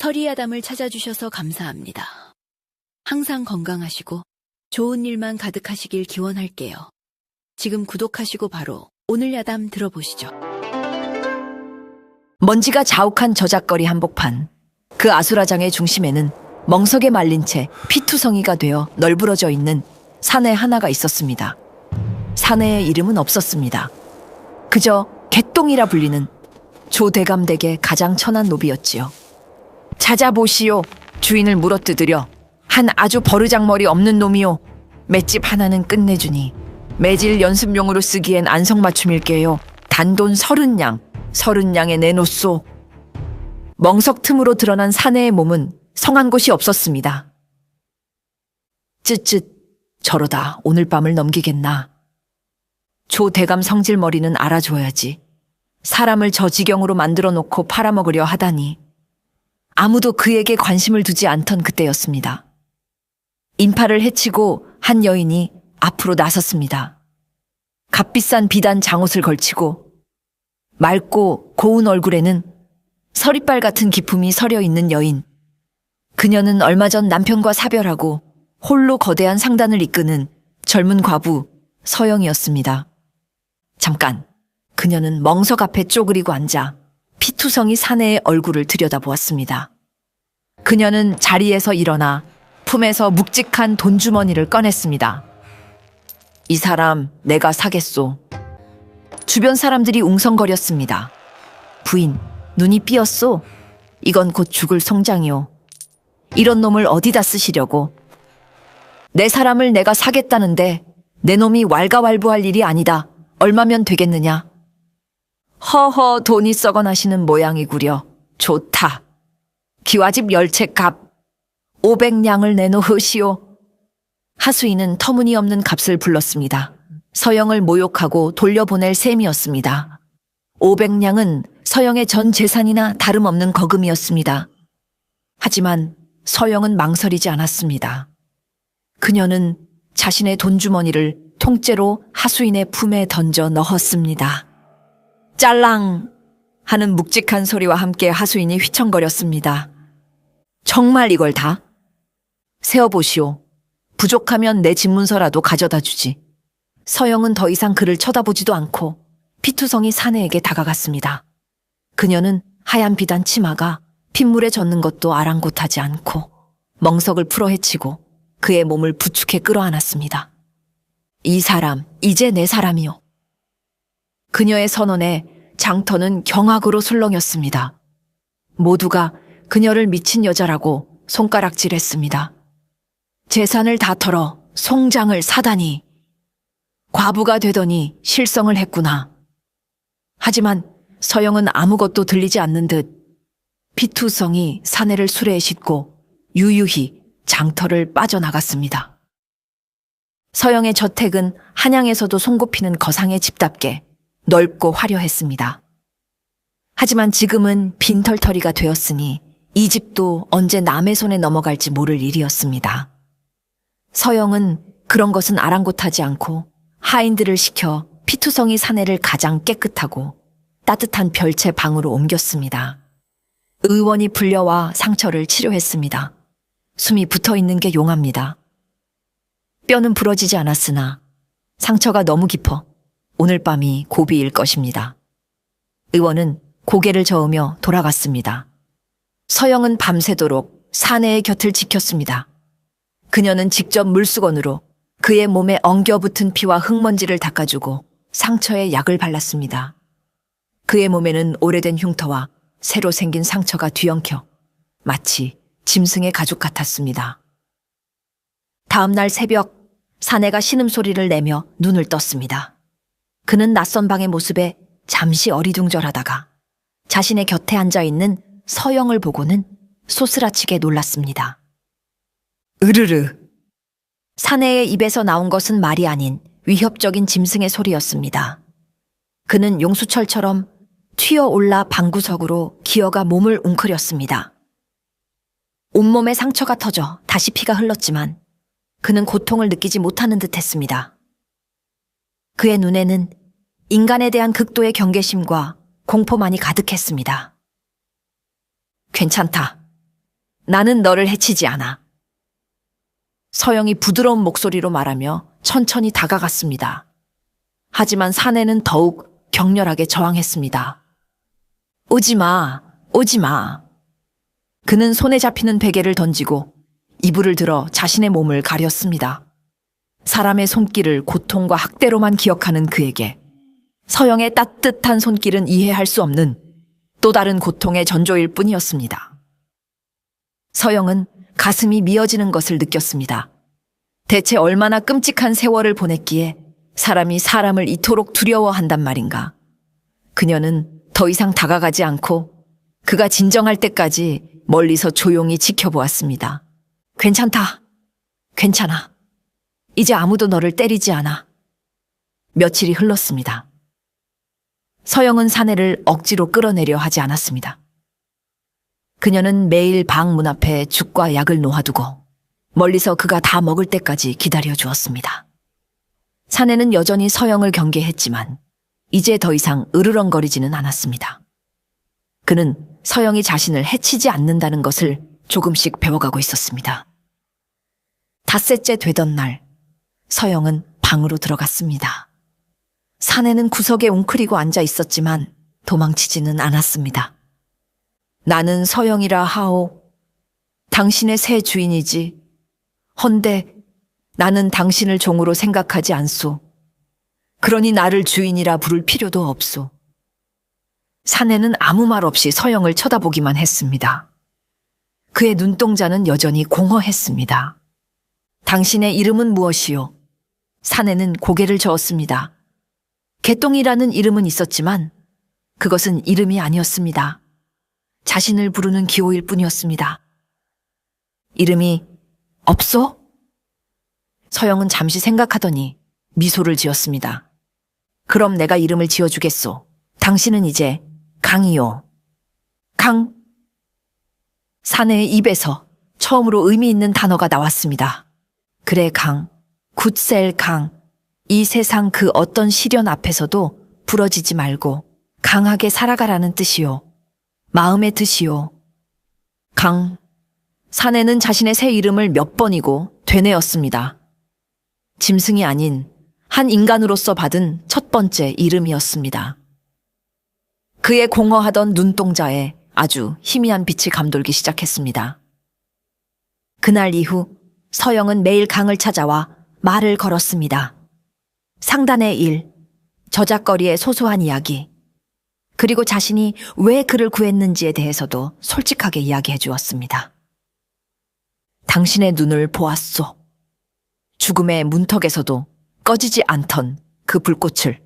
터리아담을 찾아주셔서 감사합니다. 항상 건강하시고 좋은 일만 가득하시길 기원할게요. 지금 구독하시고 바로 오늘 야담 들어보시죠. 먼지가 자욱한 저작거리 한복판. 그 아수라장의 중심에는 멍석에 말린 채 피투성이가 되어 널브러져 있는 사내 하나가 있었습니다. 사내의 이름은 없었습니다. 그저 개똥이라 불리는 조대감 댁의 가장 천한 노비였지요. 찾아보시오. 주인을 물어뜯으려 한 아주 버르장머리 없는 놈이요. 맷집 하나는 끝내주니 매질 연습용으로 쓰기엔 안성맞춤일게요. 단돈 30냥에 내놓소. 멍석 틈으로 드러난 사내의 몸은 성한 곳이 없었습니다. 쯧쯧, 저러다 오늘 밤을 넘기겠나. 조대감 성질머리는 알아줘야지. 사람을 저 지경으로 만들어 놓고 팔아먹으려 하다니. 아무도 그에게 관심을 두지 않던 그때였습니다. 인파를 해치고 한 여인이 앞으로 나섰습니다. 값비싼 비단 장옷을 걸치고 맑고 고운 얼굴에는 서리빨 같은 기품이 서려 있는 여인. 그녀는 얼마 전 남편과 사별하고 홀로 거대한 상단을 이끄는 젊은 과부 서영이었습니다. 잠깐, 그녀는 멍석 앞에 쪼그리고 앉아 피투성이 사내의 얼굴을 들여다보았습니다. 그녀는 자리에서 일어나 품에서 묵직한 돈주머니를 꺼냈습니다. 이 사람 내가 사겠소. 주변 사람들이 웅성거렸습니다. 부인, 눈이 삐었소. 이건 곧 죽을 송장이오. 이런 놈을 어디다 쓰시려고. 내 사람을 내가 사겠다는데 내 놈이 왈가왈부할 일이 아니다. 얼마면 되겠느냐. 허허, 돈이 썩어나시는 모양이구려. 좋다. 기와집 10채 값 500냥을 내놓으시오. 하수인은 터무니없는 값을 불렀습니다. 서영을 모욕하고 돌려보낼 셈이었습니다. 500냥은 서영의 전 재산이나 다름없는 거금이었습니다. 하지만 서영은 망설이지 않았습니다. 그녀는 자신의 돈주머니를 통째로 하수인의 품에 던져 넣었습니다. 짤랑 하는 묵직한 소리와 함께 하수인이 휘청거렸습니다. 정말 이걸 다? 세어보시오. 부족하면 내 집문서라도 가져다 주지. 서영은 더 이상 그를 쳐다보지도 않고 피투성이 사내에게 다가갔습니다. 그녀는 하얀 비단 치마가 핏물에 젖는 것도 아랑곳하지 않고 멍석을 풀어 헤치고 그의 몸을 부축해 끌어안았습니다. 이 사람, 이제 내 사람이요. 그녀의 선언에 장터는 경악으로 술렁였습니다. 모두가 그녀를 미친 여자라고 손가락질했습니다. 재산을 다 털어 송장을 사다니. 과부가 되더니 실성을 했구나. 하지만 서영은 아무것도 들리지 않는 듯 피투성이 사내를 수레에 싣고 유유히 장터를 빠져나갔습니다. 서영의 저택은 한양에서도 손꼽히는 거상의 집답게 넓고 화려했습니다. 하지만 지금은 빈털터리가 되었으니 이 집도 언제 남의 손에 넘어갈지 모를 일이었습니다. 서영은 그런 것은 아랑곳하지 않고 하인들을 시켜 피투성이 사내를 가장 깨끗하고 따뜻한 별채 방으로 옮겼습니다. 의원이 불려와 상처를 치료했습니다. 숨이 붙어있는 게 용합니다. 뼈는 부러지지 않았으나 상처가 너무 깊어 오늘 밤이 고비일 것입니다. 의원은 고개를 저으며 돌아갔습니다. 서영은 밤새도록 사내의 곁을 지켰습니다. 그녀는 직접 물수건으로 그의 몸에 엉겨붙은 피와 흙먼지를 닦아주고 상처에 약을 발랐습니다. 그의 몸에는 오래된 흉터와 새로 생긴 상처가 뒤엉켜 마치 짐승의 가죽 같았습니다. 다음 날 새벽 사내가 신음소리를 내며 눈을 떴습니다. 그는 낯선 방의 모습에 잠시 어리둥절하다가 자신의 곁에 앉아있는 서영을 보고는 소스라치게 놀랐습니다. 으르르. 사내의 입에서 나온 것은 말이 아닌 위협적인 짐승의 소리였습니다. 그는 용수철처럼 튀어올라 방구석으로 기어가 몸을 웅크렸습니다. 온몸에 상처가 터져 다시 피가 흘렀지만 그는 고통을 느끼지 못하는 듯 했습니다. 그의 눈에는 인간에 대한 극도의 경계심과 공포만이 가득했습니다. 괜찮다. 나는 너를 해치지 않아. 서영이 부드러운 목소리로 말하며 천천히 다가갔습니다. 하지만 사내는 더욱 격렬하게 저항했습니다. 오지 마, 오지 마. 그는 손에 잡히는 베개를 던지고 이불을 들어 자신의 몸을 가렸습니다. 사람의 손길을 고통과 학대로만 기억하는 그에게 서영의 따뜻한 손길은 이해할 수 없는 또 다른 고통의 전조일 뿐이었습니다. 서영은 가슴이 미어지는 것을 느꼈습니다. 대체 얼마나 끔찍한 세월을 보냈기에 사람이 사람을 이토록 두려워한단 말인가. 그녀는 더 이상 다가가지 않고 그가 진정할 때까지 멀리서 조용히 지켜보았습니다. 괜찮다. 괜찮아. 이제 아무도 너를 때리지 않아. 며칠이 흘렀습니다. 서영은 사내를 억지로 끌어내려 하지 않았습니다. 그녀는 매일 방 문 앞에 죽과 약을 놓아두고 멀리서 그가 다 먹을 때까지 기다려 주었습니다. 사내는 여전히 서영을 경계했지만 이제 더 이상 으르렁거리지는 않았습니다. 그는 서영이 자신을 해치지 않는다는 것을 조금씩 배워가고 있었습니다. 닷새째 되던 날, 서영은 방으로 들어갔습니다. 사내는 구석에 웅크리고 앉아 있었지만 도망치지는 않았습니다. 나는 서영이라 하오. 당신의 새 주인이지. 헌데 나는 당신을 종으로 생각하지 않소. 그러니 나를 주인이라 부를 필요도 없소. 사내는 아무 말 없이 서영을 쳐다보기만 했습니다. 그의 눈동자는 여전히 공허했습니다. 당신의 이름은 무엇이요? 사내는 고개를 저었습니다. 개똥이라는 이름은 있었지만 그것은 이름이 아니었습니다. 자신을 부르는 기호일 뿐이었습니다. 이름이 없어? 서영은 잠시 생각하더니 미소를 지었습니다. 그럼 내가 이름을 지어주겠소. 당신은 이제 강이요. 강. 사내의 입에서 처음으로 의미 있는 단어가 나왔습니다. 그래, 강. 굿셀 강. 이 세상 그 어떤 시련 앞에서도 부러지지 말고 강하게 살아가라는 뜻이요. 마음의 뜻이요. 강. 사내는 자신의 새 이름을 몇 번이고 되뇌었습니다. 짐승이 아닌 한 인간으로서 받은 첫 번째 이름이었습니다. 그의 공허하던 눈동자에 아주 희미한 빛이 감돌기 시작했습니다. 그날 이후 서영은 매일 강을 찾아와 말을 걸었습니다. 상단의 일, 저작거리의 소소한 이야기, 그리고 자신이 왜 그를 구했는지에 대해서도 솔직하게 이야기해 주었습니다. 당신의 눈을 보았소. 죽음의 문턱에서도 꺼지지 않던 그 불꽃을.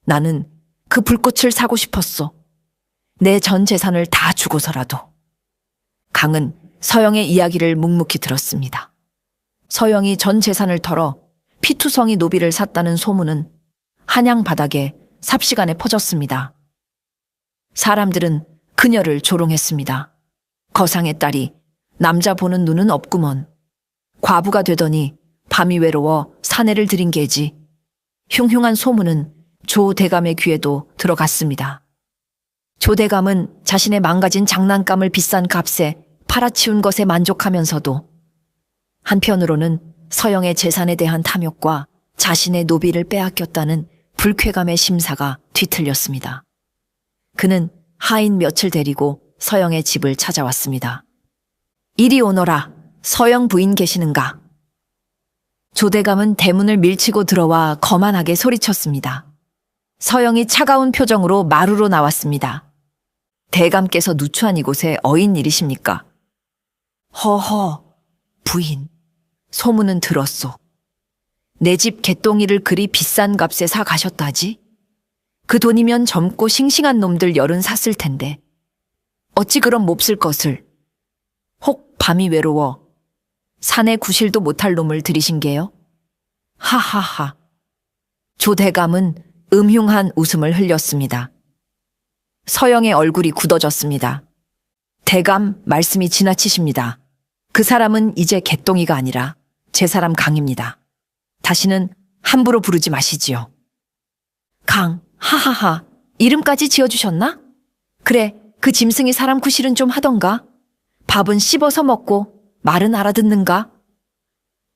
나는 그 불꽃을 사고 싶었소. 내 전 재산을 다 주고서라도. 강은 서영의 이야기를 묵묵히 들었습니다. 서영이 전 재산을 털어 피투성이 노비를 샀다는 소문은 한양 바닥에 삽시간에 퍼졌습니다. 사람들은 그녀를 조롱했습니다. 거상의 딸이 남자 보는 눈은 없구먼. 과부가 되더니 밤이 외로워 사내를 들인 게지. 흉흉한 소문은 조 대감의 귀에도 들어갔습니다. 조 대감은 자신의 망가진 장난감을 비싼 값에 팔아치운 것에 만족하면서도 한편으로는 서영의 재산에 대한 탐욕과 자신의 노비를 빼앗겼다는 불쾌감의 심사가 뒤틀렸습니다. 그는 하인 며칠 데리고 서영의 집을 찾아왔습니다. 이리 오너라. 서영 부인 계시는가? 조대감은 대문을 밀치고 들어와 거만하게 소리쳤습니다. 서영이 차가운 표정으로 마루로 나왔습니다. 대감께서 누추한 이곳에 어인 일이십니까? 허허, 부인. 소문은 들었소. 내 집 개똥이를 그리 비싼 값에 사 가셨다지? 그 돈이면 젊고 싱싱한 놈들 열은 샀을 텐데. 어찌 그런 몹쓸 것을. 혹 밤이 외로워 산에 구실도 못할 놈을 들이신 게요? 하하하. 조대감은 음흉한 웃음을 흘렸습니다. 서영의 얼굴이 굳어졌습니다. 대감 말씀이 지나치십니다. 그 사람은 이제 개똥이가 아니라 제 사람 강입니다. 다시는 함부로 부르지 마시지요. 강, 하하하. 이름까지 지어주셨나? 그래, 그 짐승이 사람 구실은 좀 하던가? 밥은 씹어서 먹고 말은 알아듣는가?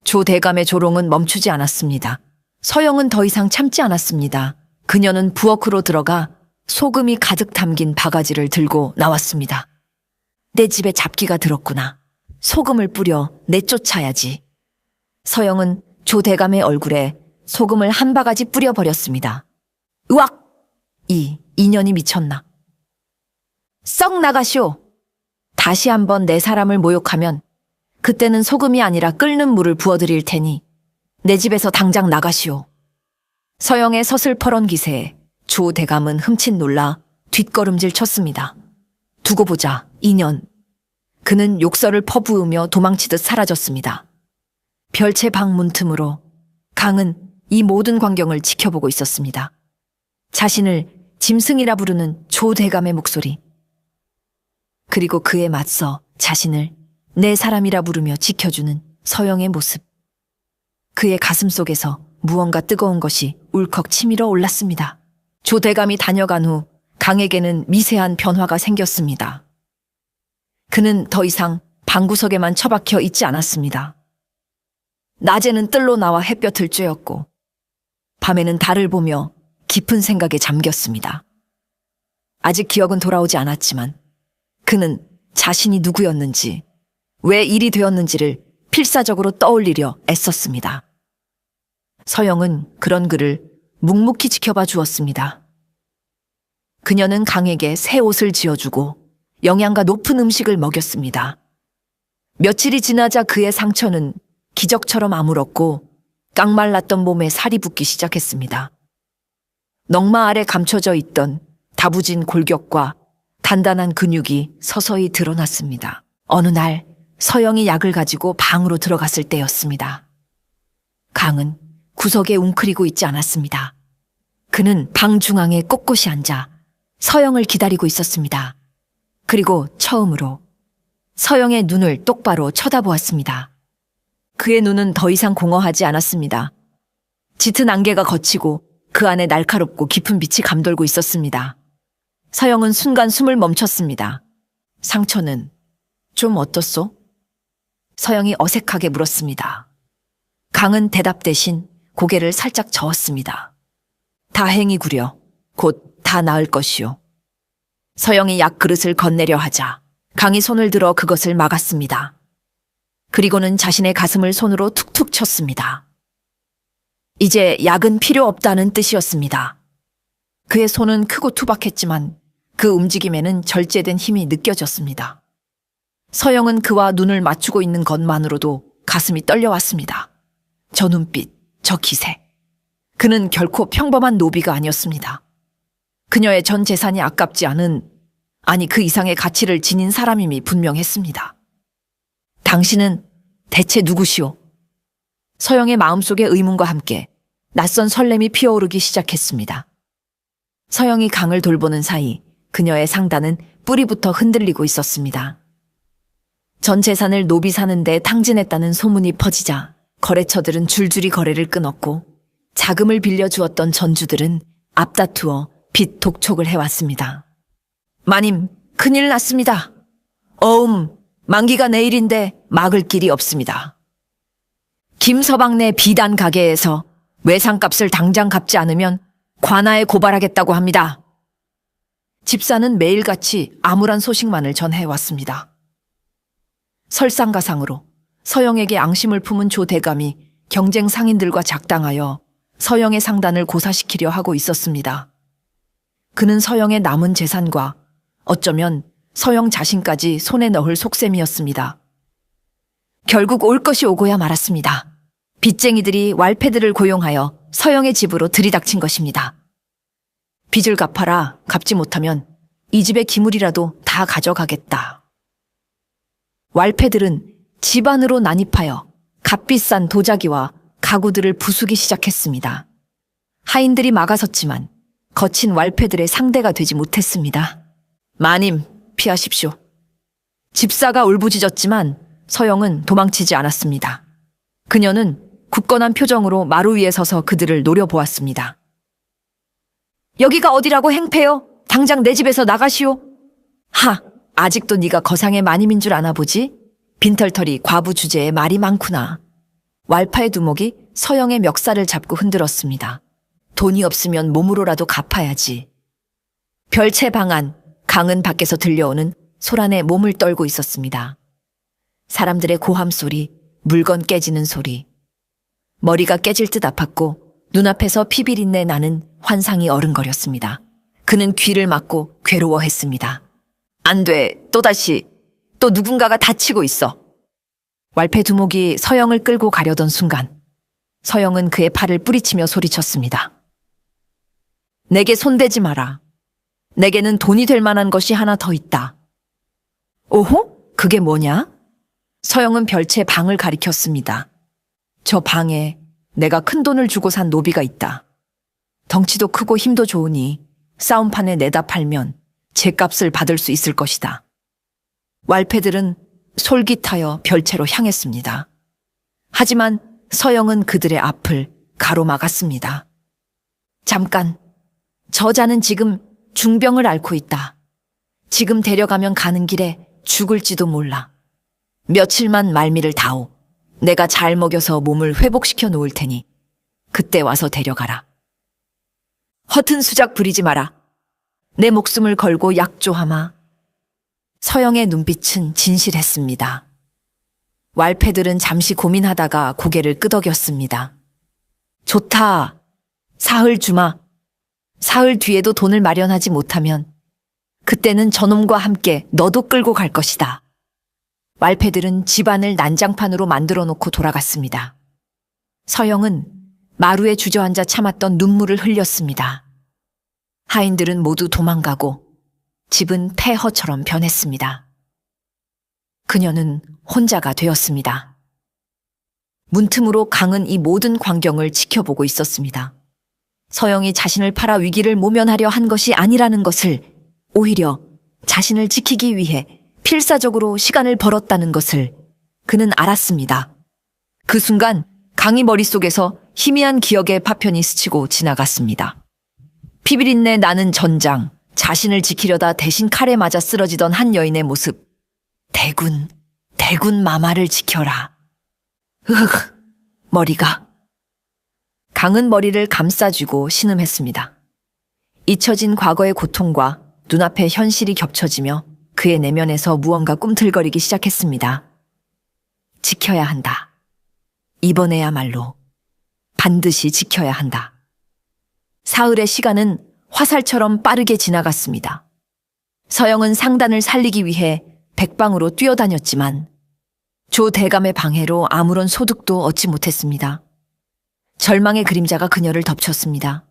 조 대감의 조롱은 멈추지 않았습니다. 서영은 더 이상 참지 않았습니다. 그녀는 부엌으로 들어가 소금이 가득 담긴 바가지를 들고 나왔습니다. 내 집에 잡기가 들었구나. 소금을 뿌려 내쫓아야지. 서영은 조 대감의 얼굴에 소금을 한 바가지 뿌려버렸습니다. 으악! 이 인연이 미쳤나. 썩 나가시오. 다시 한번 내 사람을 모욕하면 그때는 소금이 아니라 끓는 물을 부어드릴 테니 내 집에서 당장 나가시오. 서영의 서슬퍼런 기세에 조 대감은 흠칫 놀라 뒷걸음질 쳤습니다. 두고 보자, 인연. 그는 욕설을 퍼부으며 도망치듯 사라졌습니다. 별채 방 문틈으로 강은 이 모든 광경을 지켜보고 있었습니다. 자신을 짐승이라 부르는 조 대감의 목소리. 그리고 그에 맞서 자신을 내 사람이라 부르며 지켜주는 서영의 모습. 그의 가슴 속에서 무언가 뜨거운 것이 울컥 치밀어 올랐습니다. 조 대감이 다녀간 후 강에게는 미세한 변화가 생겼습니다. 그는 더 이상 방구석에만 처박혀 있지 않았습니다. 낮에는 뜰로 나와 햇볕을 쬐었고 밤에는 달을 보며 깊은 생각에 잠겼습니다. 아직 기억은 돌아오지 않았지만 그는 자신이 누구였는지, 왜 일이 되었는지를 필사적으로 떠올리려 애썼습니다. 서영은 그런 그를 묵묵히 지켜봐 주었습니다. 그녀는 강에게 새 옷을 지어주고 영양가 높은 음식을 먹였습니다. 며칠이 지나자 그의 상처는 기적처럼 아물었고 깡말랐던 몸에 살이 붙기 시작했습니다. 넝마 아래 감춰져 있던 다부진 골격과 단단한 근육이 서서히 드러났습니다. 어느 날 서영이 약을 가지고 방으로 들어갔을 때였습니다. 강은 구석에 웅크리고 있지 않았습니다. 그는 방 중앙에 꼿꼿이 앉아 서영을 기다리고 있었습니다. 그리고 처음으로 서영의 눈을 똑바로 쳐다보았습니다. 그의 눈은 더 이상 공허하지 않았습니다. 짙은 안개가 걷히고 그 안에 날카롭고 깊은 빛이 감돌고 있었습니다. 서영은 순간 숨을 멈췄습니다. 상처는 좀 어떻소? 서영이 어색하게 물었습니다. 강은 대답 대신 고개를 살짝 저었습니다. 다행이구려. 곧 다 나을 것이오. 서영이 약 그릇을 건네려 하자 강이 손을 들어 그것을 막았습니다. 그리고는 자신의 가슴을 손으로 툭툭 쳤습니다. 이제 약은 필요 없다는 뜻이었습니다. 그의 손은 크고 투박했지만 그 움직임에는 절제된 힘이 느껴졌습니다. 서영은 그와 눈을 맞추고 있는 것만으로도 가슴이 떨려왔습니다. 저 눈빛, 저 기세. 그는 결코 평범한 노비가 아니었습니다. 그녀의 전 재산이 아깝지 않은, 아니 그 이상의 가치를 지닌 사람임이 분명했습니다. 당신은 대체 누구시오? 서영의 마음속의 의문과 함께 낯선 설렘이 피어오르기 시작했습니다. 서영이 강을 돌보는 사이 그녀의 상단은 뿌리부터 흔들리고 있었습니다. 전 재산을 노비 사는데 탕진했다는 소문이 퍼지자 거래처들은 줄줄이 거래를 끊었고 자금을 빌려주었던 전주들은 앞다투어 빚 독촉을 해왔습니다. 마님, 큰일 났습니다. 만기가 내일인데 막을 길이 없습니다. 김서방네 비단 가게에서 외상값을 당장 갚지 않으면 관아에 고발하겠다고 합니다. 집사는 매일같이 암울한 소식만을 전해왔습니다. 설상가상으로 서영에게 앙심을 품은 조 대감이 경쟁 상인들과 작당하여 서영의 상단을 고사시키려 하고 있었습니다. 그는 서영의 남은 재산과 어쩌면 서영 자신까지 손에 넣을 속셈이었습니다. 결국 올 것이 오고야 말았습니다. 빚쟁이들이 왈패들을 고용하여 서영의 집으로 들이닥친 것입니다. 빚을 갚아라. 갚지 못하면 이 집의 기물이라도 다 가져가겠다. 왈패들은 집 안으로 난입하여 값비싼 도자기와 가구들을 부수기 시작했습니다. 하인들이 막아섰지만 거친 왈패들의 상대가 되지 못했습니다. 마님, 피하십시오. 집사가 울부짖었지만 서영은 도망치지 않았습니다. 그녀는 굳건한 표정으로 마루 위에 서서 그들을 노려보았습니다. 여기가 어디라고 행패요? 당장 내 집에서 나가시오. 아직도 네가 거상의 마님인 줄 아나 보지? 빈털터리 과부 주제에 말이 많구나. 왈파의 두목이 서영의 멱살을 잡고 흔들었습니다. 돈이 없으면 몸으로라도 갚아야지. 별채 방안, 강은 밖에서 들려오는 소란에 몸을 떨고 있었습니다. 사람들의 고함 소리, 물건 깨지는 소리. 머리가 깨질 듯 아팠고 눈앞에서 피비린내 나는 환상이 어른거렸습니다. 그는 귀를 막고 괴로워했습니다. 안 돼, 또다시, 또 누군가가 다치고 있어. 왈패 두목이 서영을 끌고 가려던 순간 서영은 그의 팔을 뿌리치며 소리쳤습니다. 내게 손대지 마라. 내게는 돈이 될 만한 것이 하나 더 있다. 오호? 그게 뭐냐? 서영은 별채 방을 가리켰습니다. 저 방에 내가 큰 돈을 주고 산 노비가 있다. 덩치도 크고 힘도 좋으니 싸움판에 내다 팔면 제값을 받을 수 있을 것이다. 왈패들은 솔깃하여 별채로 향했습니다. 하지만 서영은 그들의 앞을 가로막았습니다. 잠깐, 저자는 지금 중병을 앓고 있다. 지금 데려가면 가는 길에 죽을지도 몰라. 며칠만 말미를 다오. 내가 잘 먹여서 몸을 회복시켜 놓을 테니 그때 와서 데려가라. 허튼 수작 부리지 마라. 내 목숨을 걸고 약조하마. 서영의 눈빛은 진실했습니다. 왈패들은 잠시 고민하다가 고개를 끄덕였습니다. 좋다. 사흘 주마. 사흘 뒤에도 돈을 마련하지 못하면 그때는 저놈과 함께 너도 끌고 갈 것이다. 왈패들은 집안을 난장판으로 만들어 놓고 돌아갔습니다. 서영은 마루에 주저앉아 참았던 눈물을 흘렸습니다. 하인들은 모두 도망가고 집은 폐허처럼 변했습니다. 그녀는 혼자가 되었습니다. 문틈으로 강은 이 모든 광경을 지켜보고 있었습니다. 서영이 자신을 팔아 위기를 모면하려 한 것이 아니라는 것을, 오히려 자신을 지키기 위해 필사적으로 시간을 벌었다는 것을 그는 알았습니다. 그 순간 강의 머릿속에서 희미한 기억의 파편이 스치고 지나갔습니다. 피비린내 나는 전장, 자신을 지키려다 대신 칼에 맞아 쓰러지던 한 여인의 모습. 대군 마마를 지켜라. 머리가. 강은 머리를 감싸쥐고 신음했습니다. 잊혀진 과거의 고통과 눈앞의 현실이 겹쳐지며 그의 내면에서 무언가 꿈틀거리기 시작했습니다. 지켜야 한다. 이번에야말로 반드시 지켜야 한다. 사흘의 시간은 화살처럼 빠르게 지나갔습니다. 서영은 상단을 살리기 위해 백방으로 뛰어다녔지만 조 대감의 방해로 아무런 소득도 얻지 못했습니다. 절망의 그림자가 그녀를 덮쳤습니다.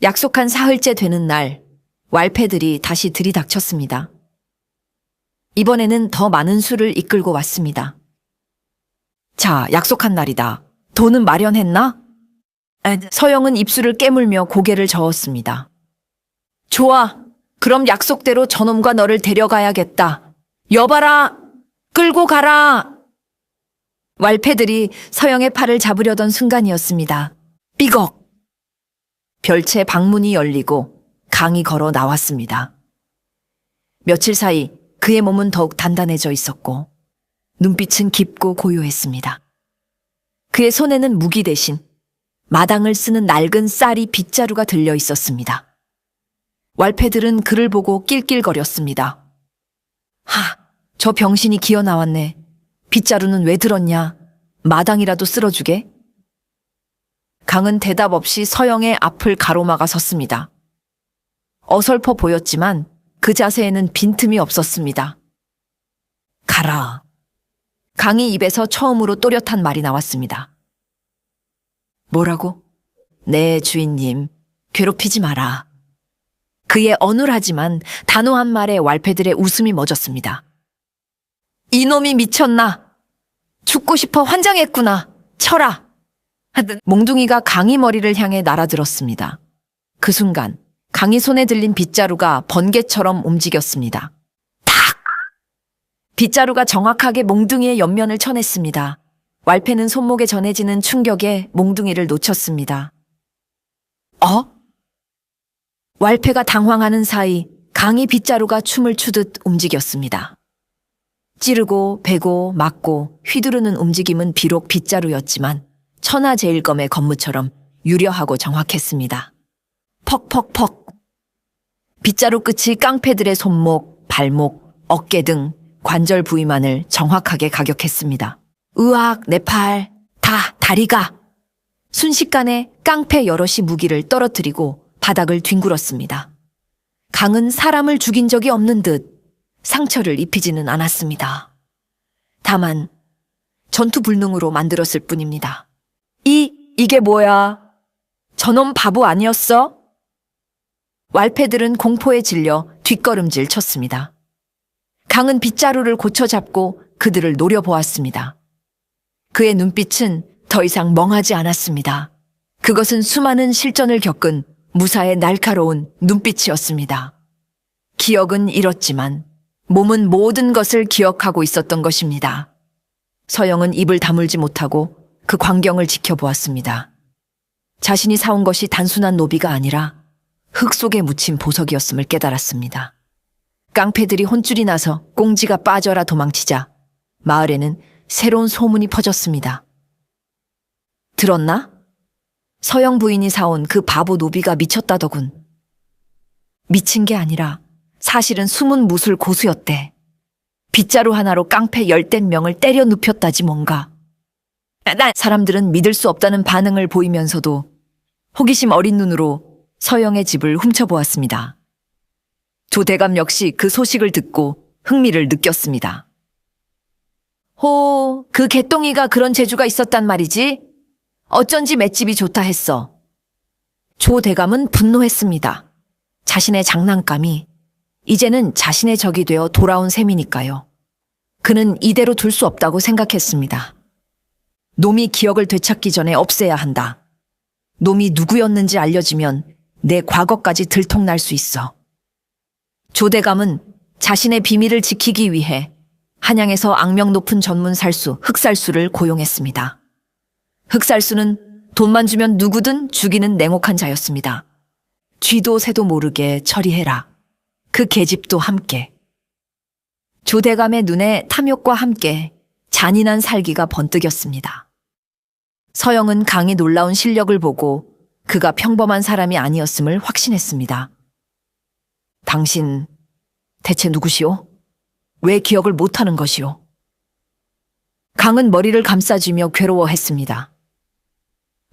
약속한 사흘째 되는 날, 왈패들이 다시 들이닥쳤습니다. 이번에는 더 많은 수를 이끌고 왔습니다. 자, 약속한 날이다. 돈은 마련했나? 서영은 입술을 깨물며 고개를 저었습니다. 좋아. 그럼 약속대로 저놈과 너를 데려가야겠다. 여봐라! 끌고 가라! 왈패들이 서영의 팔을 잡으려던 순간이었습니다. 삐걱! 별채 방문이 열리고 강이 걸어 나왔습니다. 며칠 사이 그의 몸은 더욱 단단해져 있었고 눈빛은 깊고 고요했습니다. 그의 손에는 무기 대신 마당을 쓰는 낡은 쌀이 빗자루가 들려 있었습니다. 왈패들은 그를 보고 낄낄거렸습니다. 저 병신이 기어 나왔네. 빗자루는 왜 들었냐? 마당이라도 쓸어주게? 강은 대답 없이 서영의 앞을 가로막아 섰습니다. 어설퍼 보였지만 그 자세에는 빈틈이 없었습니다. 가라. 강이 입에서 처음으로 또렷한 말이 나왔습니다. 뭐라고? 네, 주인님. 괴롭히지 마라. 그의 어눌하지만 단호한 말에 왈패들의 웃음이 멎었습니다. 이놈이 미쳤나? 죽고 싶어 환장했구나. 쳐라. 몽둥이가 강이 머리를 향해 날아들었습니다. 그 순간 강이 손에 들린 빗자루가 번개처럼 움직였습니다. 탁! 빗자루가 정확하게 몽둥이의 옆면을 쳐냈습니다. 왈패는 손목에 전해지는 충격에 몽둥이를 놓쳤습니다. 왈패가 당황하는 사이 강이 빗자루가 춤을 추듯 움직였습니다. 찌르고 베고 맞고 휘두르는 움직임은 비록 빗자루였지만 천하제일검의 건무처럼 유려하고 정확했습니다. 퍽퍽퍽. 빗자루 끝이 깡패들의 손목, 발목, 어깨 등 관절 부위만을 정확하게 가격했습니다. 으악, 내 팔, 다리가. 순식간에 깡패 여럿이 무기를 떨어뜨리고 바닥을 뒹굴었습니다. 강은 사람을 죽인 적이 없는 듯 상처를 입히지는 않았습니다. 다만 전투 불능으로 만들었을 뿐입니다. 이게 뭐야? 저놈 바보 아니었어? 왈패들은 공포에 질려 뒷걸음질 쳤습니다. 강은 빗자루를 고쳐 잡고 그들을 노려보았습니다. 그의 눈빛은 더 이상 멍하지 않았습니다. 그것은 수많은 실전을 겪은 무사의 날카로운 눈빛이었습니다. 기억은 잃었지만 몸은 모든 것을 기억하고 있었던 것입니다. 서영은 입을 다물지 못하고 그 광경을 지켜보았습니다. 자신이 사온 것이 단순한 노비가 아니라 흙 속에 묻힌 보석이었음을 깨달았습니다. 깡패들이 혼쭐이 나서 꽁지가 빠져라 도망치자 마을에는 새로운 소문이 퍼졌습니다. 들었나? 서영 부인이 사온 그 바보 노비가 미쳤다더군. 미친 게 아니라 사실은 숨은 무술 고수였대. 빗자루 하나로 깡패 10명을 때려 눕혔다지 뭔가. 사람들은 믿을 수 없다는 반응을 보이면서도 호기심 어린 눈으로 서영의 집을 훔쳐보았습니다. 조대감 역시 그 소식을 듣고 흥미를 느꼈습니다. 그 개똥이가 그런 재주가 있었단 말이지? 어쩐지 맷집이 좋다 했어. 조대감은 분노했습니다. 자신의 장난감이 이제는 자신의 적이 되어 돌아온 셈이니까요. 그는 이대로 둘 수 없다고 생각했습니다. 놈이 기억을 되찾기 전에 없애야 한다. 놈이 누구였는지 알려지면 내 과거까지 들통날 수 있어. 조대감은 자신의 비밀을 지키기 위해 한양에서 악명 높은 전문 살수 흑살수를 고용했습니다. 흑살수는 돈만 주면 누구든 죽이는 냉혹한 자였습니다. 쥐도 새도 모르게 처리해라. 그 계집도 함께. 조대감의 눈에 탐욕과 함께 잔인한 살기가 번뜩였습니다. 서영은 강의 놀라운 실력을 보고 그가 평범한 사람이 아니었음을 확신했습니다. 당신 대체 누구시오? 왜 기억을 못하는 것이오? 강은 머리를 감싸쥐며 괴로워했습니다.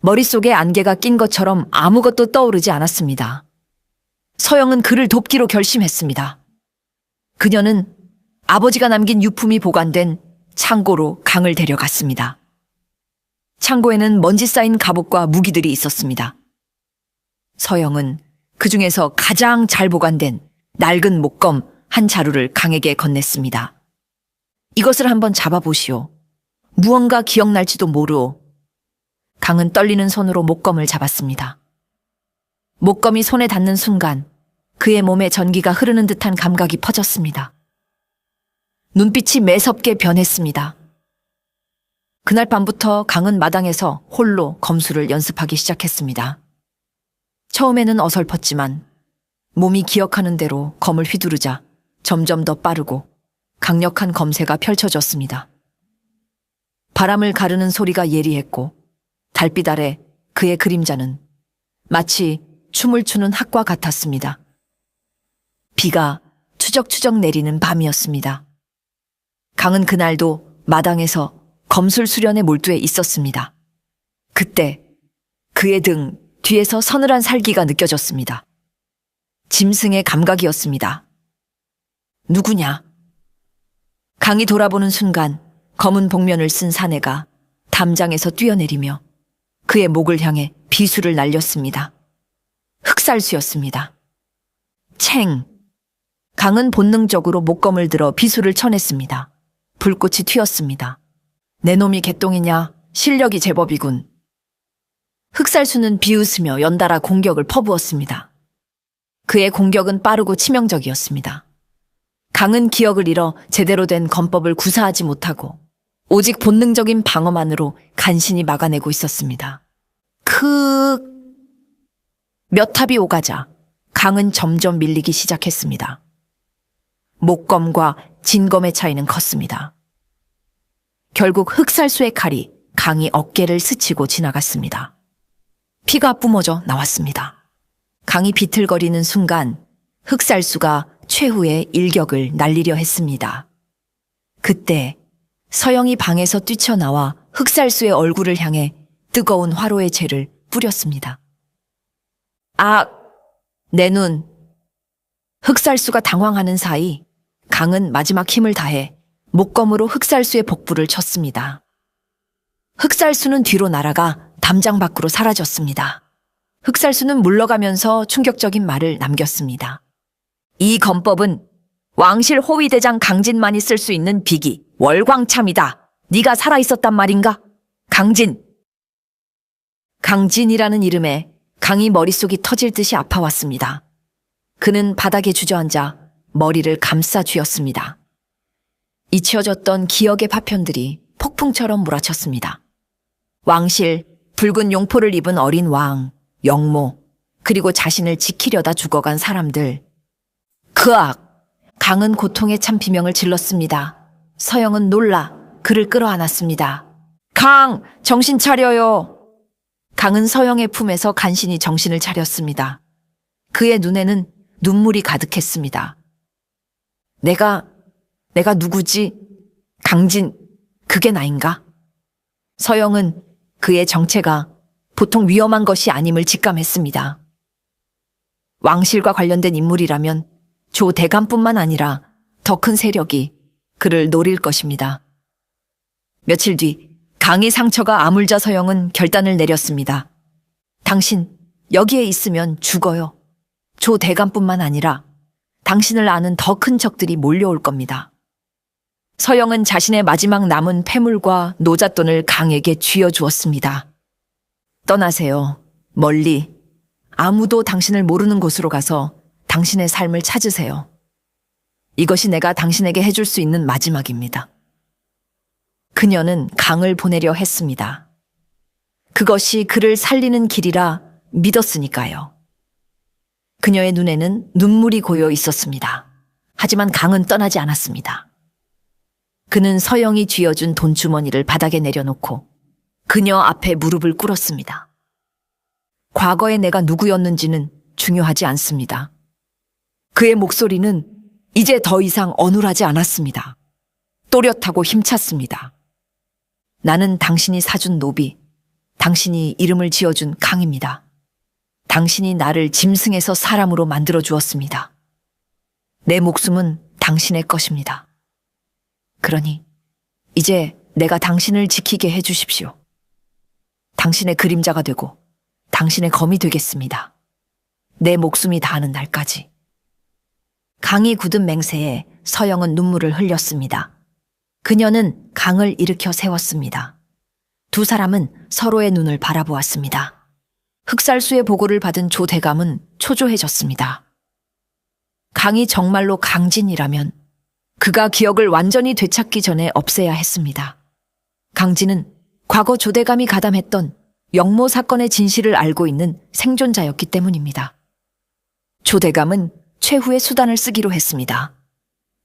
머릿속에 안개가 낀 것처럼 아무것도 떠오르지 않았습니다. 서영은 그를 돕기로 결심했습니다. 그녀는 아버지가 남긴 유품이 보관된 창고로 강을 데려갔습니다. 창고에는 먼지 쌓인 갑옷과 무기들이 있었습니다. 서영은 그 중에서 가장 잘 보관된 낡은 목검 한 자루를 강에게 건넸습니다. 이것을 한번 잡아보시오. 무언가 기억날지도 모르오. 강은 떨리는 손으로 목검을 잡았습니다. 목검이 손에 닿는 순간 그의 몸에 전기가 흐르는 듯한 감각이 퍼졌습니다. 눈빛이 매섭게 변했습니다. 그날 밤부터 강은 마당에서 홀로 검술을 연습하기 시작했습니다. 처음에는 어설펐지만 몸이 기억하는 대로 검을 휘두르자 점점 더 빠르고 강력한 검세가 펼쳐졌습니다. 바람을 가르는 소리가 예리했고 달빛 아래 그의 그림자는 마치 춤을 추는 학과 같았습니다. 비가 추적추적 내리는 밤이었습니다. 강은 그날도 마당에서 검술 수련에 몰두해 있었습니다. 그때 그의 등 뒤에서 서늘한 살기가 느껴졌습니다. 짐승의 감각이었습니다. 누구냐? 강이 돌아보는 순간 검은 복면을 쓴 사내가 담장에서 뛰어내리며 그의 목을 향해 비수를 날렸습니다. 흑살수였습니다. 챙! 강은 본능적으로 목검을 들어 비수를 쳐냈습니다. 불꽃이 튀었습니다. 내 놈이 개똥이냐? 실력이 제법이군. 흑살수는 비웃으며 연달아 공격을 퍼부었습니다. 그의 공격은 빠르고 치명적이었습니다. 강은 기억을 잃어 제대로 된 검법을 구사하지 못하고 오직 본능적인 방어만으로 간신히 막아내고 있었습니다. 몇 탑이 오가자 강은 점점 밀리기 시작했습니다. 목검과 진검의 차이는 컸습니다. 결국 흑살수의 칼이 강이 어깨를 스치고 지나갔습니다. 피가 뿜어져 나왔습니다. 강이 비틀거리는 순간 흑살수가 최후의 일격을 날리려 했습니다. 그때 서영이 방에서 뛰쳐나와 흑살수의 얼굴을 향해 뜨거운 화로의 재를 뿌렸습니다. 아, 내 눈. 흑살수가 당황하는 사이 강은 마지막 힘을 다해 목검으로 흑살수의 복부를 쳤습니다. 흑살수는 뒤로 날아가 담장 밖으로 사라졌습니다. 흑살수는 물러가면서 충격적인 말을 남겼습니다. 이 검법은 왕실 호위대장 강진만이 쓸 수 있는 비기, 월광참이다. 네가 살아있었단 말인가? 강진. 강진이라는 이름에 강이 머릿속이 터질 듯이 아파왔습니다. 그는 바닥에 주저앉아 머리를 감싸 쥐었습니다. 잊혀졌던 기억의 파편들이 폭풍처럼 몰아쳤습니다. 왕실, 붉은 용포를 입은 어린 왕, 영모, 그리고 자신을 지키려다 죽어간 사람들. 그악! 강은 고통에 찬 비명을 질렀습니다. 서영은 놀라 그를 끌어안았습니다. 강! 정신 차려요! 강은 서영의 품에서 간신히 정신을 차렸습니다. 그의 눈에는 눈물이 가득했습니다. 내가 누구지? 강진, 그게 나인가? 서영은 그의 정체가 보통 위험한 것이 아님을 직감했습니다. 왕실과 관련된 인물이라면 조 대감뿐만 아니라 더 큰 세력이 그를 노릴 것입니다. 며칠 뒤 강의 상처가 아물자 서영은 결단을 내렸습니다. 당신 여기에 있으면 죽어요. 조 대감뿐만 아니라 당신을 아는 더 큰 적들이 몰려올 겁니다. 서영은 자신의 마지막 남은 패물과 노잣돈을 강에게 쥐어주었습니다. 떠나세요. 멀리. 아무도 당신을 모르는 곳으로 가서 당신의 삶을 찾으세요. 이것이 내가 당신에게 해줄 수 있는 마지막입니다. 그녀는 강을 보내려 했습니다. 그것이 그를 살리는 길이라 믿었으니까요. 그녀의 눈에는 눈물이 고여 있었습니다. 하지만 강은 떠나지 않았습니다. 그는 서영이 쥐어준 돈주머니를 바닥에 내려놓고 그녀 앞에 무릎을 꿇었습니다. 과거의 내가 누구였는지는 중요하지 않습니다. 그의 목소리는 이제 더 이상 어눌하지 않았습니다. 또렷하고 힘찼습니다. 나는 당신이 사준 노비, 당신이 이름을 지어준 강입니다. 당신이 나를 짐승에서 사람으로 만들어 주었습니다. 내 목숨은 당신의 것입니다. 그러니 이제 내가 당신을 지키게 해주십시오. 당신의 그림자가 되고 당신의 검이 되겠습니다. 내 목숨이 다하는 날까지. 강이 굳은 맹세에 서영은 눈물을 흘렸습니다. 그녀는 강을 일으켜 세웠습니다. 두 사람은 서로의 눈을 바라보았습니다. 흑살수의 보고를 받은 조 대감은 초조해졌습니다. 강이 정말로 강진이라면 그가 기억을 완전히 되찾기 전에 없애야 했습니다. 강진은 과거 조 대감이 가담했던 영모 사건의 진실을 알고 있는 생존자였기 때문입니다. 조 대감은 최후의 수단을 쓰기로 했습니다.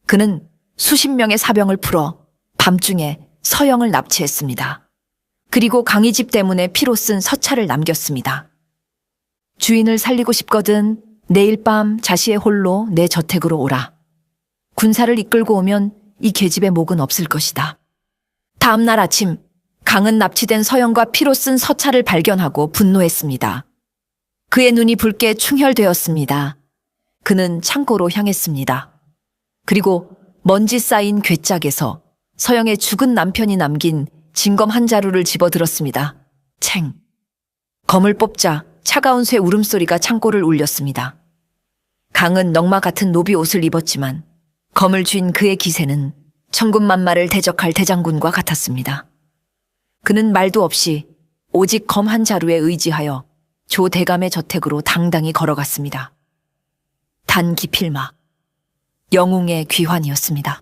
그는 수십 명의 사병을 풀어 밤중에 서영을 납치했습니다. 그리고 강희 집 때문에 피로 쓴 서찰을 남겼습니다. 주인을 살리고 싶거든 내일 밤 자시의 홀로 내 저택으로 오라. 군사를 이끌고 오면 이 계집의 목은 없을 것이다. 다음 날 아침 강은 납치된 서영과 피로 쓴 서찰을 발견하고 분노했습니다. 그의 눈이 붉게 충혈되었습니다. 그는 창고로 향했습니다. 그리고 먼지 쌓인 괴짝에서 서영의 죽은 남편이 남긴 진검 한 자루를 집어들었습니다. 챙. 검을 뽑자 차가운 쇠 울음소리가 창고를 울렸습니다. 강은 넝마 같은 노비 옷을 입었지만 검을 쥔 그의 기세는 천군만마를 대적할 대장군과 같았습니다. 그는 말도 없이 오직 검 한 자루에 의지하여 조 대감의 저택으로 당당히 걸어갔습니다. 단기필마, 영웅의 귀환이었습니다.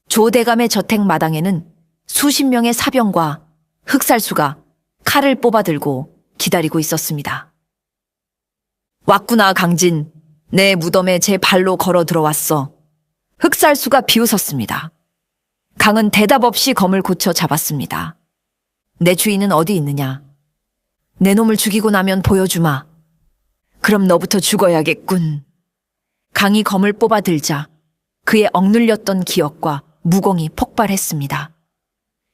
조 대감의 저택 마당에는 수십 명의 사병과 흑살수가 칼을 뽑아들고 기다리고 있었습니다. 왔구나, 강진. 내 무덤에 제 발로 걸어 들어왔어. 흑살수가 비웃었습니다. 강은 대답 없이 검을 고쳐 잡았습니다. 내 주인은 어디 있느냐? 내 놈을 죽이고 나면 보여주마. 그럼 너부터 죽어야겠군. 강이 검을 뽑아 들자 그의 억눌렸던 기억과 무공이 폭발했습니다.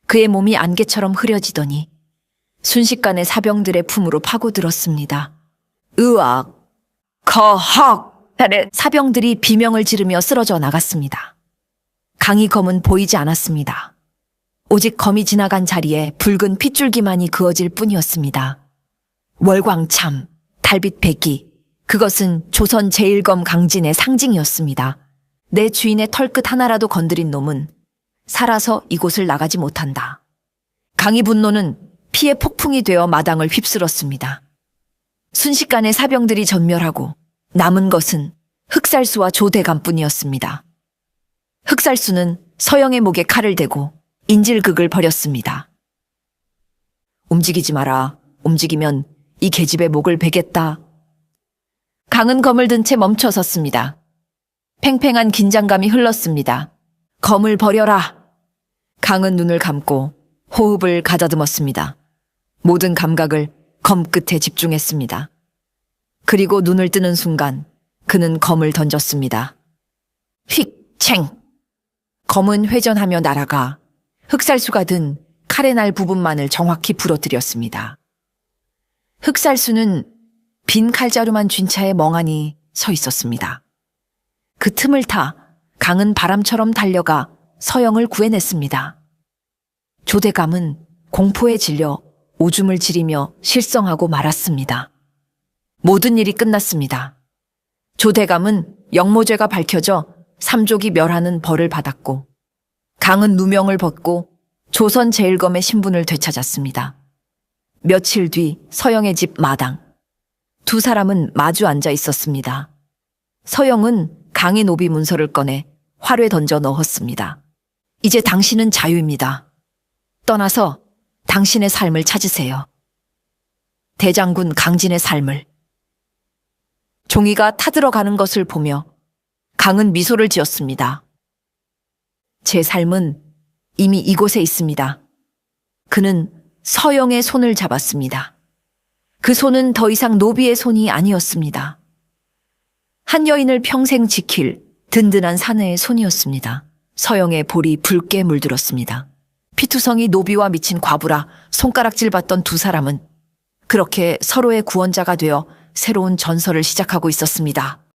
그의 몸이 안개처럼 흐려지더니 순식간에 사병들의 품으로 파고들었습니다. 으악! 거헉! 사병들이 비명을 지르며 쓰러져 나갔습니다. 강이 검은 보이지 않았습니다. 오직 검이 지나간 자리에 붉은 핏줄기만이 그어질 뿐이었습니다. 월광참, 달빛 백기, 그것은 조선 제1검 강진의 상징이었습니다. 내 주인의 털끝 하나라도 건드린 놈은 살아서 이곳을 나가지 못한다. 강의 분노는 피의 폭풍이 되어 마당을 휩쓸었습니다. 순식간에 사병들이 전멸하고 남은 것은 흑살수와 조대감뿐이었습니다. 흑살수는 서영의 목에 칼을 대고 인질극을 벌였습니다. 움직이지 마라. 움직이면 이 계집의 목을 베겠다. 강은 검을 든 채 멈춰 섰습니다. 팽팽한 긴장감이 흘렀습니다. 검을 버려라. 강은 눈을 감고 호흡을 가다듬었습니다. 모든 감각을 검 끝에 집중했습니다. 그리고 눈을 뜨는 순간 그는 검을 던졌습니다. 휙! 챙! 검은 회전하며 날아가 흑살수가 든 칼의 날 부분만을 정확히 부러뜨렸습니다. 흑살수는 빈 칼자루만 쥔 차에 멍하니 서 있었습니다. 그 틈을 타 강은 바람처럼 달려가 서영을 구해냈습니다. 조대감은 공포에 질려 오줌을 지리며 실성하고 말았습니다. 모든 일이 끝났습니다. 조대감은 영모죄가 밝혀져 삼족이 멸하는 벌을 받았고 강은 누명을 벗고 조선 제1검의 신분을 되찾았습니다. 며칠 뒤 서영의 집 마당. 두 사람은 마주 앉아 있었습니다. 서영은 강의 노비 문서를 꺼내 활에 던져 넣었습니다. 이제 당신은 자유입니다. 떠나서 당신의 삶을 찾으세요. 대장군 강진의 삶을. 종이가 타들어가는 것을 보며 강은 미소를 지었습니다. 제 삶은 이미 이곳에 있습니다. 그는 서영의 손을 잡았습니다. 그 손은 더 이상 노비의 손이 아니었습니다. 한 여인을 평생 지킬 든든한 사내의 손이었습니다. 서영의 볼이 붉게 물들었습니다. 피투성이 노비와 미친 과부라 손가락질 받던 두 사람은 그렇게 서로의 구원자가 되어 새로운 전설을 시작하고 있었습니다.